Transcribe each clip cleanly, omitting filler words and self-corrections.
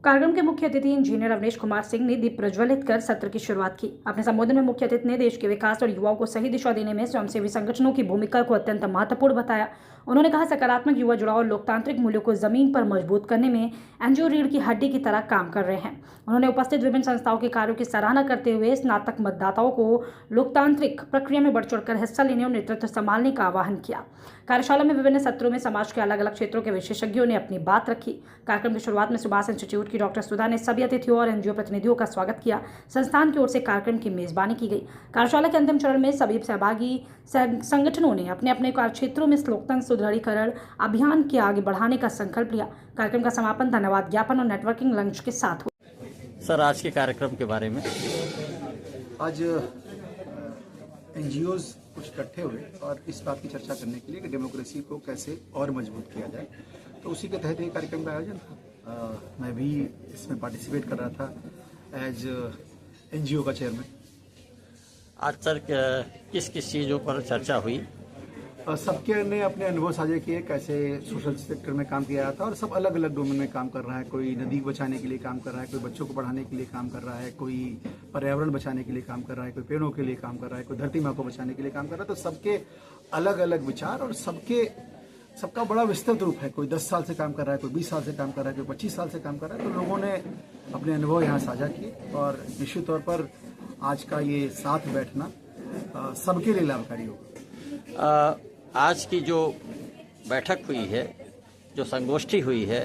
कार्यक्रम के मुख्य अतिथि इंजीनियर अवनीश कुमार सिंह ने दीप प्रज्वलित कर सत्र की शुरुआत की। अपने संबोधन में मुख्य अतिथि ने देश के विकास और युवाओं को सही दिशा देने में स्वयंसेवी संगठनों की भूमिका को अत्यंत महत्वपूर्ण बताया। उन्होंने कहा, सकारात्मक युवा जुड़ाव और लोकतांत्रिक मूल्यों को जमीन पर मजबूत करने में एनजीओ रीढ़ की हड्डी की तरह काम कर रहे हैं। उन्होंने उपस्थित विभिन्न संस्थाओं के कार्यों की सराहना करते हुए स्नातक मतदाताओं को लोकतांत्रिक प्रक्रिया में बढ़ चढ़कर हिस्सा लेने और नेतृत्व संभालने का आह्वान किया। कार्यशाला में विभिन्न सत्रों में समाज के अलग अलग क्षेत्रों के विशेषज्ञों ने अपनी बात रखी। कार्यक्रम की शुरुआत में सुभाष इंस्टीट्यूट की डॉक्टर सुधा ने सभी अतिथियों और एनजीओ प्रतिनिधियों का स्वागत किया। संस्थान की ओर से कार्यक्रम की मेजबानी की गई। कार्यशाला के अंतिम चरण में सभी सहभागी संगठनों ने अपने अपने कार्य क्षेत्रों में लोकतंत्र सुदृढ़ीकरण अभियान के आगे बढ़ाने का संकल्प लिया। कार्यक्रम का समापन धन्यवाद ज्ञापन और नेटवर्किंग लंच के साथ हुआ। सर, आज के कार्यक्रम के बारे में। आज एनजीओज कुछ इकट्ठे हुए और इस बात की चर्चा करने के लिए कि डेमोक्रेसी को कैसे और मजबूत किया जाए, तो उसी के तहत ये कार्यक्रम का आयोजन था। मैं भी इसमें पार्टिसिपेट कर रहा था एज एनजीओ का चेयरमैन। आज सर किस किस चीज़ों पर चर्चा हुई? सबके ने अपने अनुभव साझा किए, कैसे सोशल सेक्टर में काम किया जाता है और सब अलग अलग डोमेन में काम कर रहा है। कोई नदी बचाने के लिए काम कर रहा है, कोई बच्चों को पढ़ाने के लिए काम कर रहा है, कोई पर्यावरण बचाने के लिए काम कर रहा है, कोई पेड़ों के लिए काम कर रहा है, कोई धरती माँ को बचाने के लिए काम कर रहा है। तो सबके अलग अलग विचार और सबका बड़ा विस्तृत रूप है। कोई 10 साल से काम कर रहा है, कोई 20 साल से काम कर रहा है, कोई 25 साल से काम कर रहा है। तो लोगों ने अपने अनुभव यहाँ साझा किए और निश्चित तौर पर आज का ये साथ बैठना सबके लिए लाभकारी होगा। आज की जो बैठक हुई है, जो संगोष्ठी हुई है,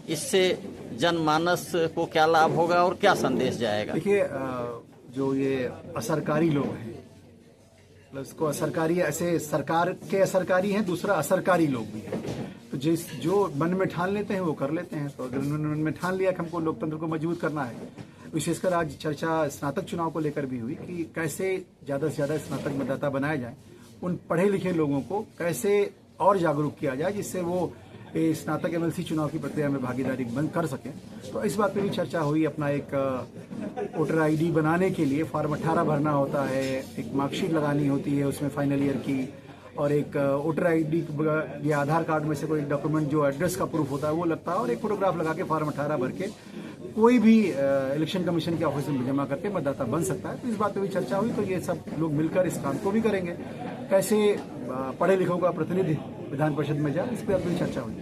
इससे जनमानस को क्या लाभ होगा और क्या संदेश जाएगा? देखिए, जो ये असरकारी लोग हैं, इसको असरकारी, ऐसे सरकार के असरकारी हैं, दूसरा असरकारी लोग भी हैं। तो जो मन में ठान लेते हैं वो कर लेते हैं। तो अगर उन्होंने मन में ठान लिया कि हमको लोकतंत्र को मजबूत करना है, विशेषकर आज चर्चा स्नातक चुनाव को लेकर भी हुई कि कैसे ज़्यादा से ज़्यादा स्नातक मतदाता बनाए जाए, उन पढ़े लिखे लोगों को कैसे और जागरूक किया जाए जिससे वो स्नातक एमएलसी चुनाव की प्रक्रिया में भागीदारी बंद कर सकें। तो इस बात पर भी चर्चा हुई। अपना एक वोटर आईडी बनाने के लिए फॉर्म 18 भरना होता है, एक मार्कशीट लगानी होती है उसमें फाइनल ईयर की, और एक वोटर आईडी या आधार कार्ड में से कोई डॉक्यूमेंट जो एड्रेस का प्रूफ होता है वो लगता है, और एक फोटोग्राफ लगा के फॉर्म 18 भर के कोई भी इलेक्शन कमीशन के ऑफिस में जमा करके मतदाता बन सकता है। तो इस बात पर भी चर्चा हुई। तो ये सब लोग मिलकर इस काम को भी करेंगे, कैसे पढ़े लिखों का प्रतिनिधि विधान परिषद में जाए, इस पर भी चर्चा हुई।